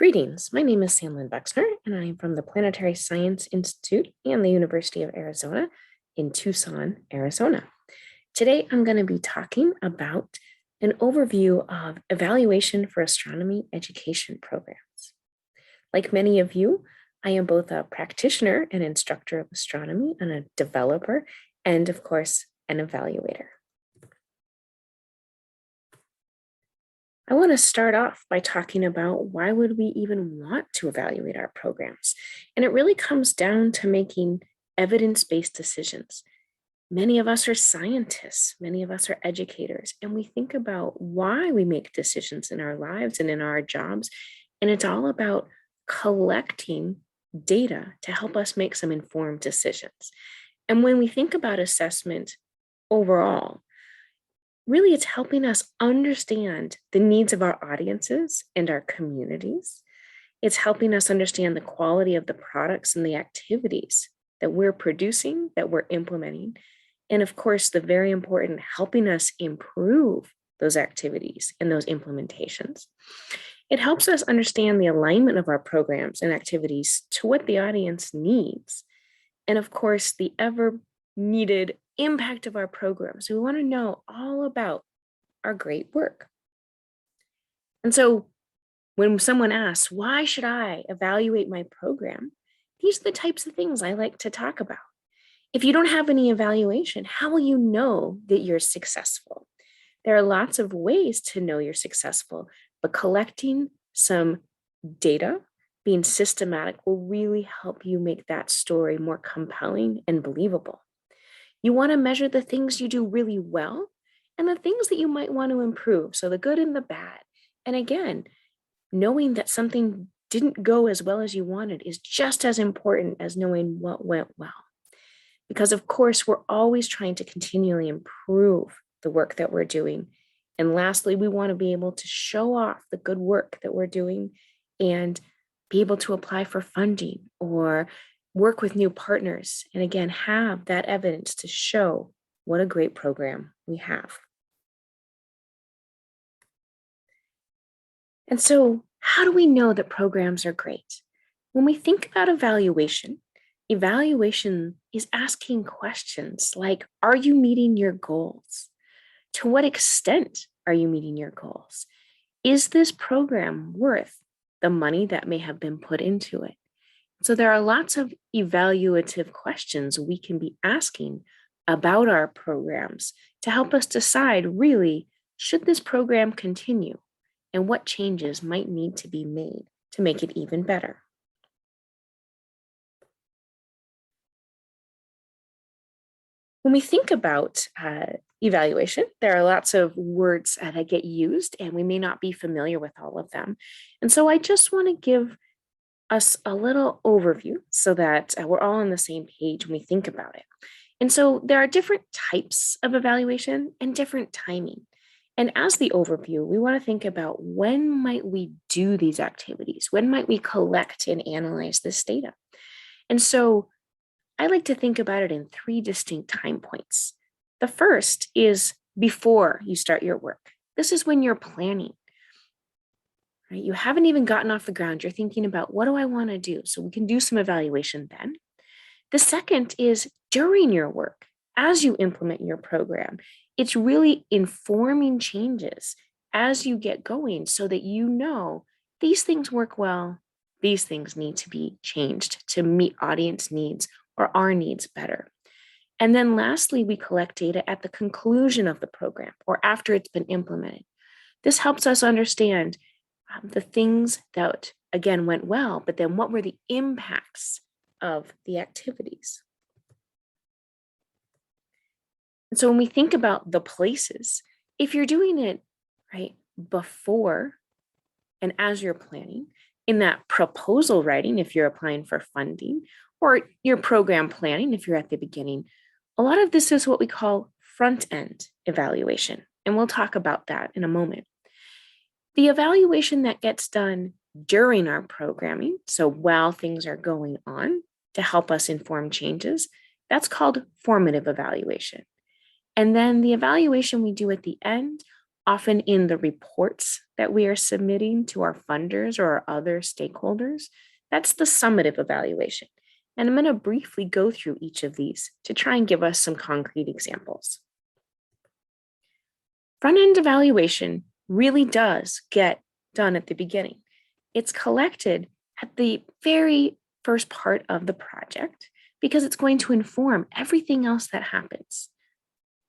Greetings, my name is Sanlyn Buxner, and I am from the Planetary Science Institute and the University of Arizona in Tucson, Arizona. Today, I'm going to be talking about an overview of evaluation for astronomy education programs. Like many of you, I am both a practitioner and instructor of astronomy and a developer, and of course, an evaluator. I want to start off by talking about why would we even want to evaluate our programs? And it really comes down to making evidence-based decisions. Many of us are scientists, many of us are educators, and we think about why we make decisions in our lives and in our jobs. And it's all about collecting data to help us make some informed decisions. And when we think about assessment overall, really, it's helping us understand the needs of our audiences and our communities. It's helping us understand the quality of the products and the activities that we're producing, that we're implementing. And of course, the very important, helping us improve those activities and those implementations. It helps us understand the alignment of our programs and activities to what the audience needs. And of course, the ever needed impact of our programs. We want to know all about our great work. And so when someone asks, why should I evaluate my program? These are the types of things I like to talk about. If you don't have any evaluation, how will you know that you're successful? There are lots of ways to know you're successful, but collecting some data, being systematic, will really help you make that story more compelling and believable. You want to measure the things you do really well and the things that you might want to improve. So the good and the bad. And again, knowing that something didn't go as well as you wanted is just as important as knowing what went well. Because of course, we're always trying to continually improve the work that we're doing. And lastly, we want to be able to show off the good work that we're doing and be able to apply for funding or work with new partners, and again, have that evidence to show what a great program we have. And so, how do we know that programs are great? When we think about evaluation is asking questions like, are you meeting your goals? To what extent are you meeting your goals? Is this program worth the money that may have been put into it? So there are lots of evaluative questions we can be asking about our programs to help us decide, really, should this program continue and what changes might need to be made to make it even better. When we think about evaluation, there are lots of words that get used, and we may not be familiar with all of them. And so I just want to give us a little overview so that we're all on the same page when we think about it. And so there are different types of evaluation and different timing. And as the overview, we want to think about when might we do these activities? When might we collect and analyze this data? And so I like to think about it in 3 distinct time points. The first is before you start your work. This is when you're planning. Right? You haven't even gotten off the ground. You're thinking about, what do I want to do? So we can do some evaluation then. The second is during your work, as you implement your program. It's really informing changes as you get going so that you know these things work well, these things need to be changed to meet audience needs or our needs better. And then lastly, we collect data at the conclusion of the program or after it's been implemented. This helps us understand the things that, again, went well, but then what were the impacts of the activities? And so when we think about the places, if you're doing it right before and as you're planning, in that proposal writing, if you're applying for funding, or your program planning, if you're at the beginning, a lot of this is what we call front-end evaluation. And we'll talk about that in a moment. The evaluation that gets done during our programming, so while things are going on to help us inform changes, that's called formative evaluation. And then the evaluation we do at the end often in the reports that we are submitting to our funders or our other stakeholders. That's the summative evaluation. And I'm going to briefly go through each of these to try and give us some concrete examples. Front-end evaluation really does get done at the beginning. It's collected at the very first part of the project because it's going to inform everything else that happens.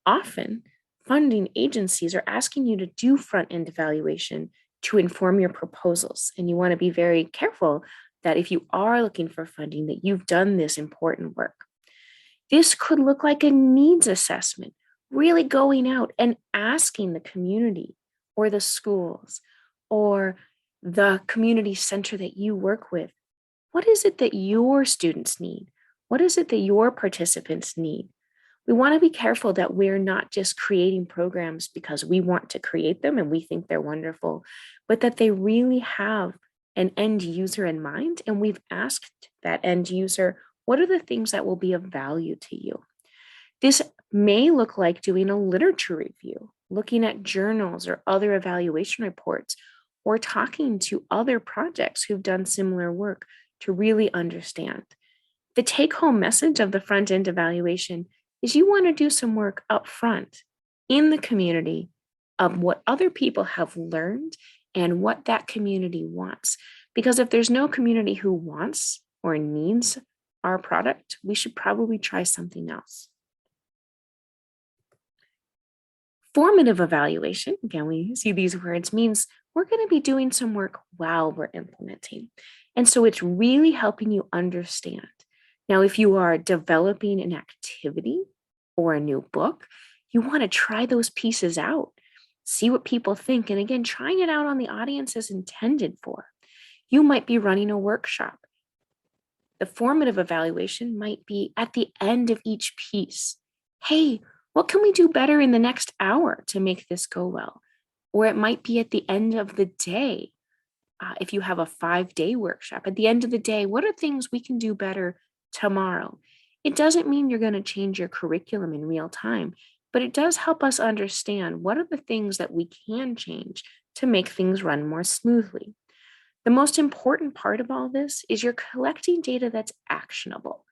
Often, funding agencies are asking you to do front-end evaluation to inform your proposals, and you want to be very careful that if you are looking for funding, that you've done this important work. This could look like a needs assessment, really going out and asking the community or the schools or the community center that you work with, what is it that your students need? What is it that your participants need? We want to be careful that we're not just creating programs because we want to create them and we think they're wonderful, but that they really have an end user in mind. And we've asked that end user, what are the things that will be of value to you? This may look like doing a literature review, looking at journals or other evaluation reports, or talking to other projects who've done similar work to really understand. The take-home message of the front-end evaluation is you want to do some work up front in the community of what other people have learned and what that community wants. Because if there's no community who wants or needs our product, we should probably try something else. Formative evaluation, again, we see these words, means we're going to be doing some work while we're implementing. And so it's really helping you understand. Now, if you are developing an activity or a new book, you want to try those pieces out, see what people think. And again, trying it out on the audience is intended for. You might be running a workshop. The formative evaluation might be at the end of each piece. Hey, what can we do better in the next hour to make this go well? Or it might be at the end of the day. If you have a 5-day workshop, at the end of the day, what are things we can do better tomorrow? It doesn't mean you're going to change your curriculum in real time, but it does help us understand what are the things that we can change to make things run more smoothly. The most important part of all this is you're collecting data that's actionable.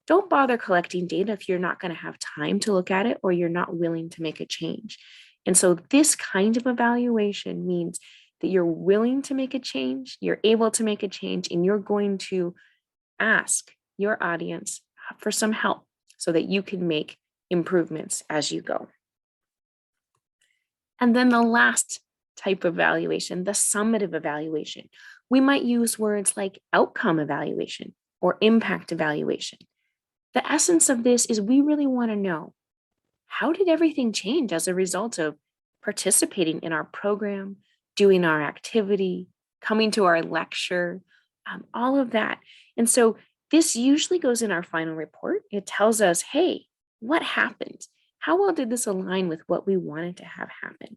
Don't bother collecting data if you're not going to have time to look at it or you're not willing to make a change. And so this kind of evaluation means that you're willing to make a change, you're able to make a change, and you're going to ask your audience for some help so that you can make improvements as you go. And then the last type of evaluation, the summative evaluation. We might use words like outcome evaluation or impact evaluation. The essence of this is we really want to know, how did everything change as a result of participating in our program, doing our activity, coming to our lecture, all of that. And so this usually goes in our final report. It tells us, hey, what happened? How well did this align with what we wanted to have happen?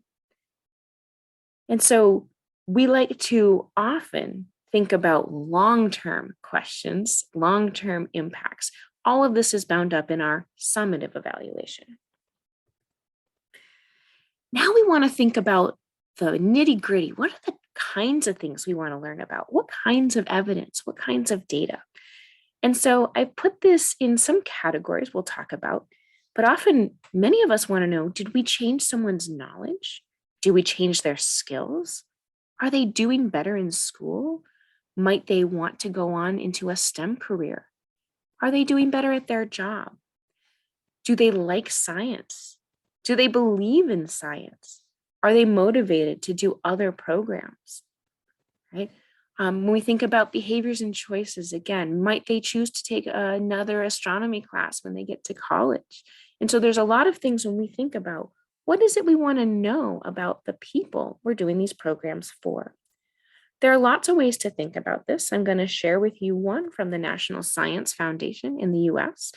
And so we like to often think about long-term questions, long-term impacts. All of this is bound up in our summative evaluation. Now we want to think about the nitty-gritty. What are the kinds of things we want to learn about? What kinds of evidence? What kinds of data? And so I put this in some categories we'll talk about, but often many of us want to know, did we change someone's knowledge? Do we change their skills? Are they doing better in school? Might they want to go on into a STEM career? Are they doing better at their job? Do they like science? Do they believe in science? Are they motivated to do other programs? Right? When we think about behaviors and choices, again, might they choose to take another astronomy class when they get to college? And so there's a lot of things when we think about what is it we want to know about the people we're doing these programs for. There are lots of ways to think about this. I'm going to share with you one from the National Science Foundation in the US.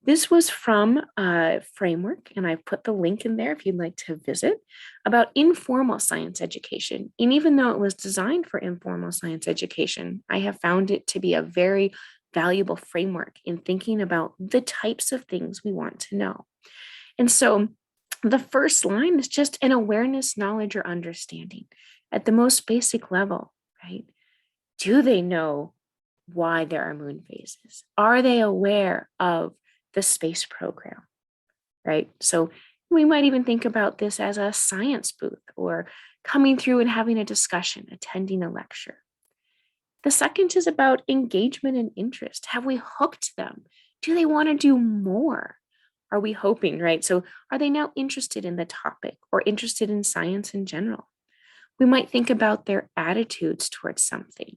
This was from a framework, and I've put the link in there if you'd like to visit, about informal science education. And even though it was designed for informal science education, I have found it to be a very valuable framework in thinking about the types of things we want to know. And so The first line is just an awareness, knowledge, or understanding at the most basic level, right? Do they know why there are moon phases? Are they aware of the space program, right? So we might even think about this as a science booth or coming through and having a discussion, attending a lecture. The second is about engagement and interest. Have we hooked them? Do they want to do more? Are we hoping, right? So are they now interested in the topic or interested in science in general? We might think about their attitudes towards something,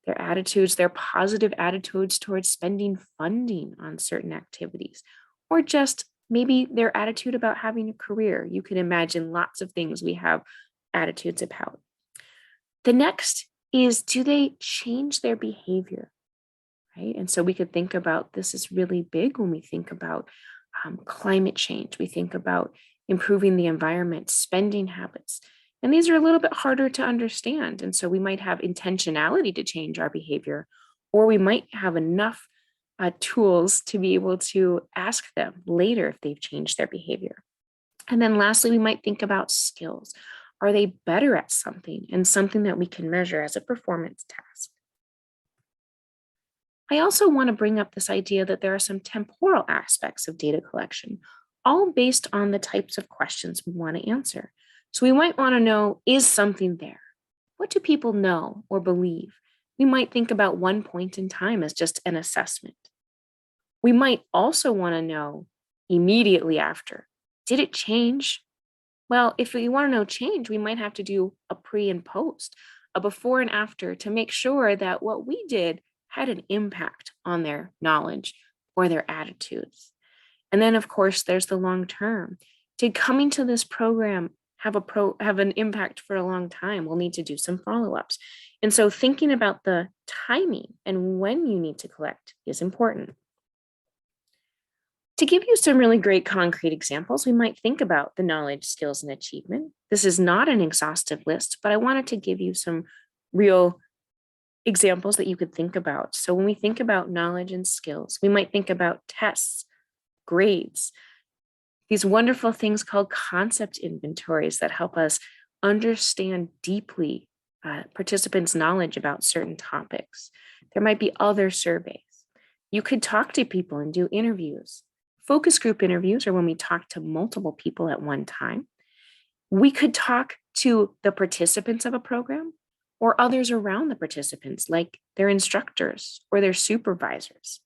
their attitudes, their positive attitudes towards spending funding on certain activities, or just maybe their attitude about having a career. You can imagine lots of things we have attitudes about. The next is, do they change their behavior, right? And so we could think about this is really big when we think about climate change. We think about improving the environment, spending habits. And these are a little bit harder to understand. And so we might have intentionality to change our behavior, or we might have enough tools to be able to ask them later if they've changed their behavior. And then lastly, we might think about skills. Are they better at something and something that we can measure as a performance task? I also want to bring up this idea that there are some temporal aspects of data collection, all based on the types of questions we want to answer. So we might want to know, is something there? What do people know or believe? We might think about one point in time as just an assessment. We might also want to know immediately after, did it change? Well, if we want to know change, we might have to do a pre and post, a before and after to make sure that what we did had an impact on their knowledge or their attitudes. And then, of course, there's the long term. Did coming to this program have an impact for a long time? We'll need to do some follow-ups. And so thinking about the timing and when you need to collect is important. To give you some really great concrete examples, we might think about the knowledge, skills, and achievement. This is not an exhaustive list, but I wanted to give you some real examples that you could think about. So when we think about knowledge and skills, we might think about tests, grades, these wonderful things called concept inventories that help us understand deeply participants' knowledge about certain topics. There might be other surveys. You could talk to people and do interviews. Focus group interviews are when we talk to multiple people at one time. We could talk to the participants of a program or others around the participants, like their instructors or their supervisors.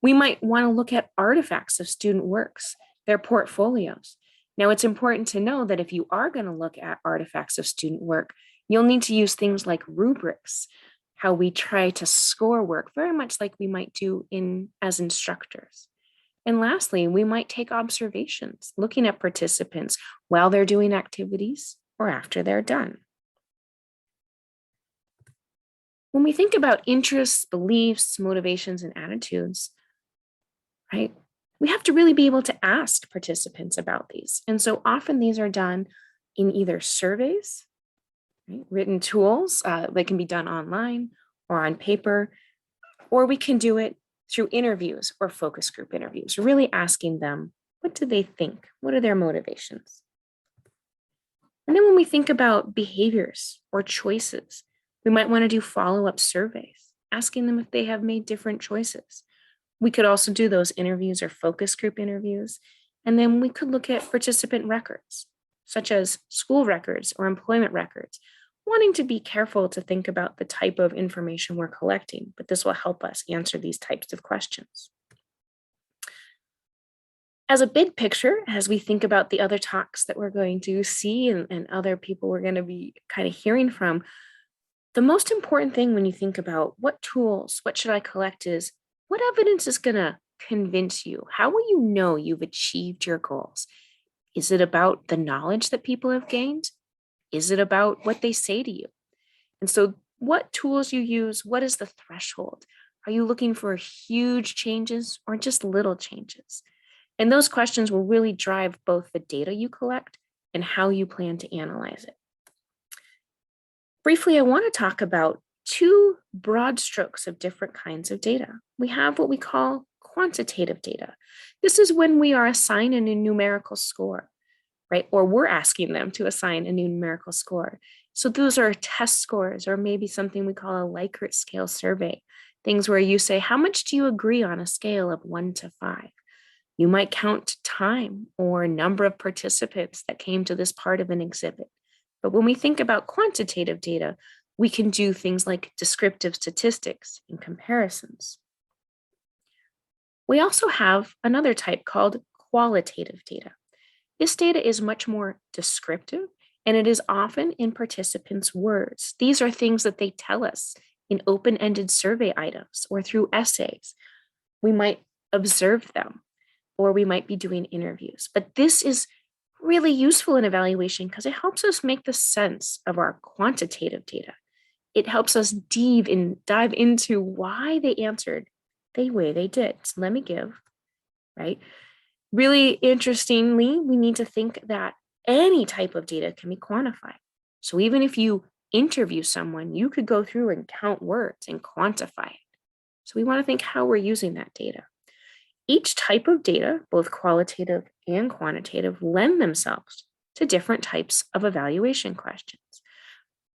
We might want to look at artifacts of student works, their portfolios. Now, it's important to know that if you are going to look at artifacts of student work, you'll need to use things like rubrics, how we try to score work, very much like we might do as instructors. And lastly, we might take observations, looking at participants while they're doing activities or after they're done. When we think about interests, beliefs, motivations, and attitudes, right, we have to really be able to ask participants about these. And so often these are done in either surveys, right, written tools that can be done online or on paper, or we can do it through interviews or focus group interviews, really asking them, what do they think? What are their motivations? And then when we think about behaviors or choices, we might want to do follow-up surveys, asking them if they have made different choices. We could also do those interviews or focus group interviews. And then we could look at participant records, such as school records or employment records, wanting to be careful to think about the type of information we're collecting, but this will help us answer these types of questions. As a big picture, as we think about the other talks that we're going to see and other people we're going to be kind of hearing from, the most important thing when you think about what tools, what should I collect is, what evidence is going to convince you? How will you know you've achieved your goals? Is it about the knowledge that people have gained? Is it about what they say to you? And so what tools you use, what is the threshold? Are you looking for huge changes or just little changes? And those questions will really drive both the data you collect and how you plan to analyze it. Briefly, I want to talk about two broad strokes of different kinds of data. We have what we call quantitative data. This is when we are assigned a numerical score. right? Or we're asking them to assign a new numerical score. So those are test scores, or maybe something we call a Likert scale survey, things where you say, how much do you agree on a scale of 1 to 5? You might count time or number of participants that came to this part of an exhibit. But when we think about quantitative data, we can do things like descriptive statistics and comparisons. We also have another type called qualitative data. This data is much more descriptive, and it is often in participants' words. These are things that they tell us in open-ended survey items or through essays. We might observe them, or we might be doing interviews. But this is really useful in evaluation because it helps us make the sense of our quantitative data. It helps us dive into why they answered the way they did. So let me give, right? Really interestingly, we need to think that any type of data can be quantified. So even if you interview someone, you could go through and count words and quantify it. So we want to think how we're using that data. Each type of data, both qualitative and quantitative, lend themselves to different types of evaluation questions.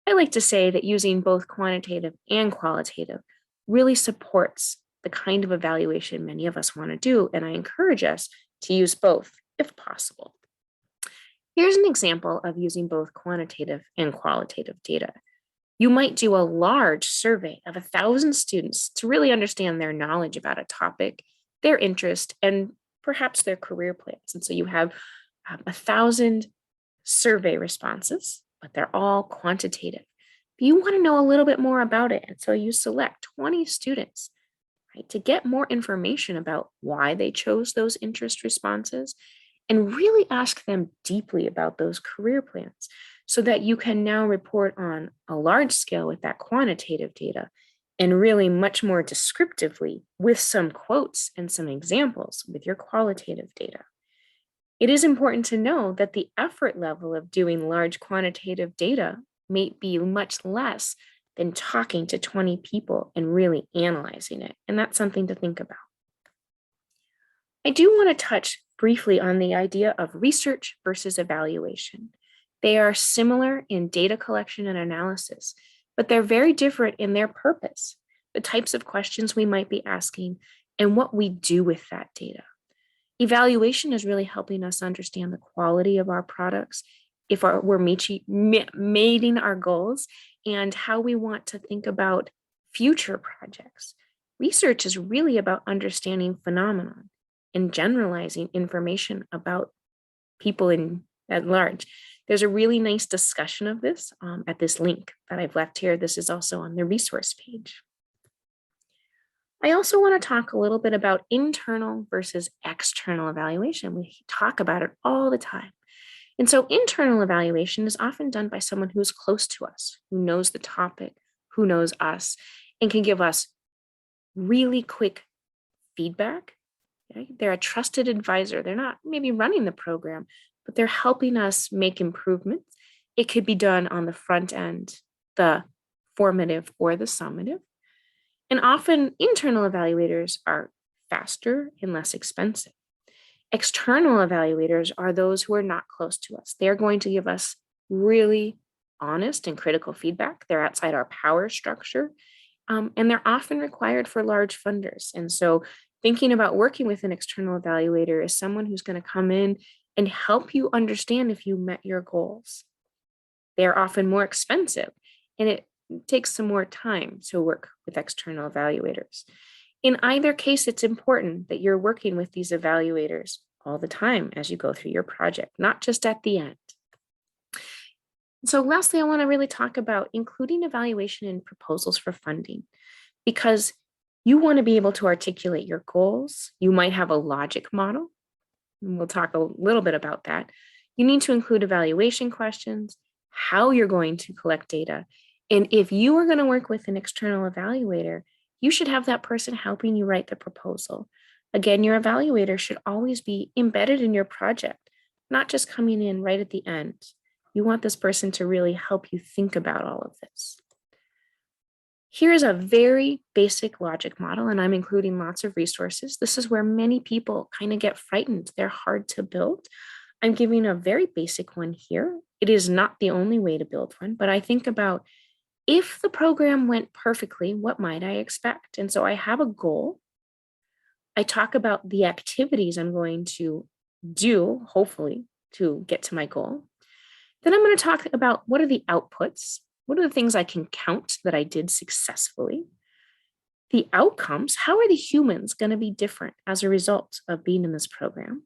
I like to say that using both quantitative and qualitative really supports the kind of evaluation many of us want to do, and I encourage us to use both if possible. Here's an example of using both quantitative and qualitative data. You might do a large survey of 1,000 students to really understand their knowledge about a topic, their interest, and perhaps their career plans. And so you have 1,000 survey responses, but they're all quantitative. But you want to know a little bit more about it. And so you select 20 students, right, to get more information about why they chose those interest responses and really ask them deeply about those career plans so that you can now report on a large scale with that quantitative data and really much more descriptively with some quotes and some examples with your qualitative data. It is important to know that the effort level of doing large quantitative data may be much less than talking to 20 people and really analyzing it. And that's something to think about. I do want to touch briefly on the idea of research versus evaluation. They are similar in data collection and analysis, but they're very different in their purpose, the types of questions we might be asking, and what we do with that data. Evaluation is really helping us understand the quality of our products, if we're meeting our goals, and how we want to think about future projects. Research is really about understanding phenomenon and generalizing information about people at large. There's a really nice discussion of this at this link that I've left here. This is also on the resource page. I also want to talk a little bit about internal versus external evaluation. We talk about it all the time. And so internal evaluation is often done by someone who's close to us, who knows the topic, who knows us, and can give us really quick feedback. Okay? They're a trusted advisor. They're not maybe running the program, but they're helping us make improvements. It could be done on the front end, the formative or the summative. And often internal evaluators are faster and less expensive. External evaluators are those who are not close to us. They're going to give us really honest and critical feedback. They're outside our power structure, and they're often required for large funders. And so thinking about working with an external evaluator is someone who's going to come in and help you understand if you met your goals. They're often more expensive, and it takes some more time to work with external evaluators. In either case, it's important that you're working with these evaluators all the time as you go through your project, not just at the end. So lastly, I want to really talk about including evaluation in proposals for funding, because you want to be able to articulate your goals. You might have a logic model, and we'll talk a little bit about that. You need to include evaluation questions, how you're going to collect data. And if you are going to work with an external evaluator, you should have that person helping you write the proposal. Again, your evaluator should always be embedded in your project, not just coming in right at the end. You want this person to really help you think about all of this. Here's a very basic logic model, and I'm including lots of resources. This is where many people kind of get frightened. They're hard to build. I'm giving a very basic one here. It is not the only way to build one, but I think about if the program went perfectly, what might I expect? And so I have a goal. I talk about the activities I'm going to do, hopefully, to get to my goal. Then I'm going to talk about what are the outputs? What are the things I can count that I did successfully? The outcomes, how are the humans going to be different as a result of being in this program?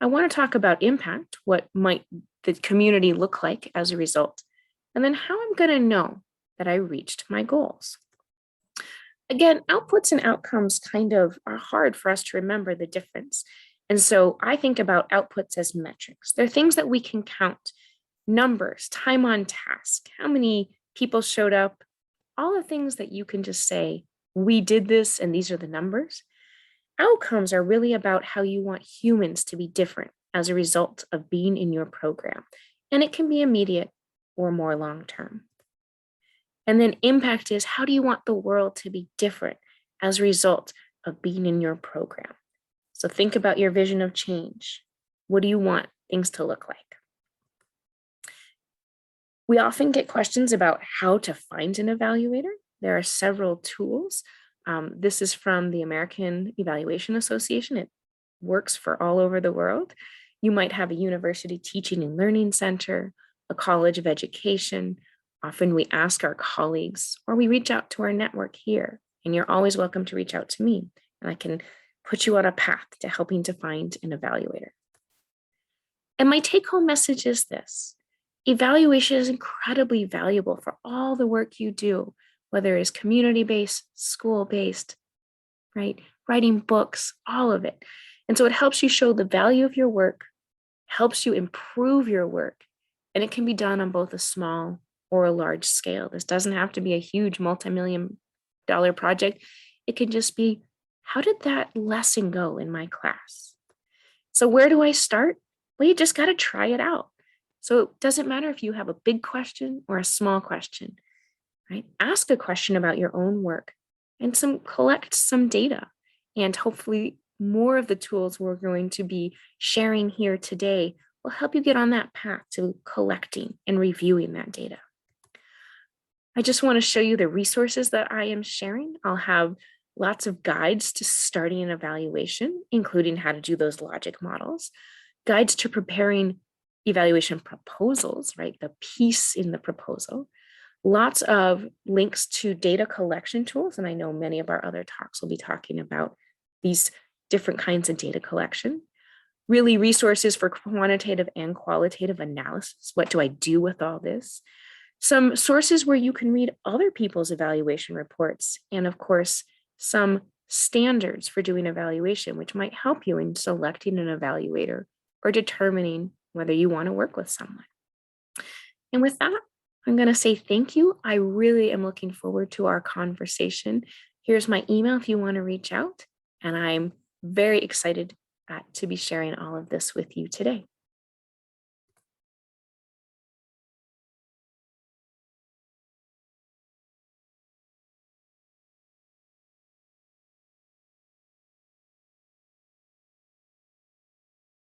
I want to talk about impact, what might the community look like as a result, and then how I'm going to know that I reached my goals. Again, outputs and outcomes kind of are hard for us to remember the difference. And so I think about outputs as metrics. They're things that we can count, numbers, time on task, how many people showed up, all the things that you can just say, we did this and these are the numbers. Outcomes are really about how you want humans to be different as a result of being in your program. And it can be immediate or more long-term. And then impact is how do you want the world to be different as a result of being in your program? So think about your vision of change. What do you want things to look like? We often get questions about how to find an evaluator. There are several tools. This is from the American Evaluation Association. It works for all over the world. You might have a university teaching and learning center, a college of education. Often we ask our colleagues or we reach out to our network here, and you're always welcome to reach out to me, and I can put you on a path to helping to find an evaluator. And my take-home message is this. Evaluation is incredibly valuable for all the work you do, whether it's community-based, school-based, right? Writing books, all of it. And so it helps you show the value of your work, helps you improve your work, and it can be done on both a small or a large scale. This doesn't have to be a huge multi-million-dollar project. It can just be, how did that lesson go in my class? So where do I start? Well, you just got to try it out. So it doesn't matter if you have a big question or a small question, right? Ask a question about your own work and collect some data. And hopefully more of the tools we're going to be sharing here today will help you get on that path to collecting and reviewing that data. I just want to show you the resources that I am sharing. I'll have lots of guides to starting an evaluation, including how to do those logic models, guides to preparing evaluation proposals, right? The piece in the proposal, lots of links to data collection tools. And I know many of our other talks will be talking about these different kinds of data collection, really resources for quantitative and qualitative analysis. What do I do with all this? Some sources where you can read other people's evaluation reports, and of course, some standards for doing evaluation, which might help you in selecting an evaluator or determining whether you want to work with someone. And with that, I'm going to say thank you. I really am looking forward to our conversation. Here's my email if you want to reach out, and I'm very excited to be sharing all of this with you today.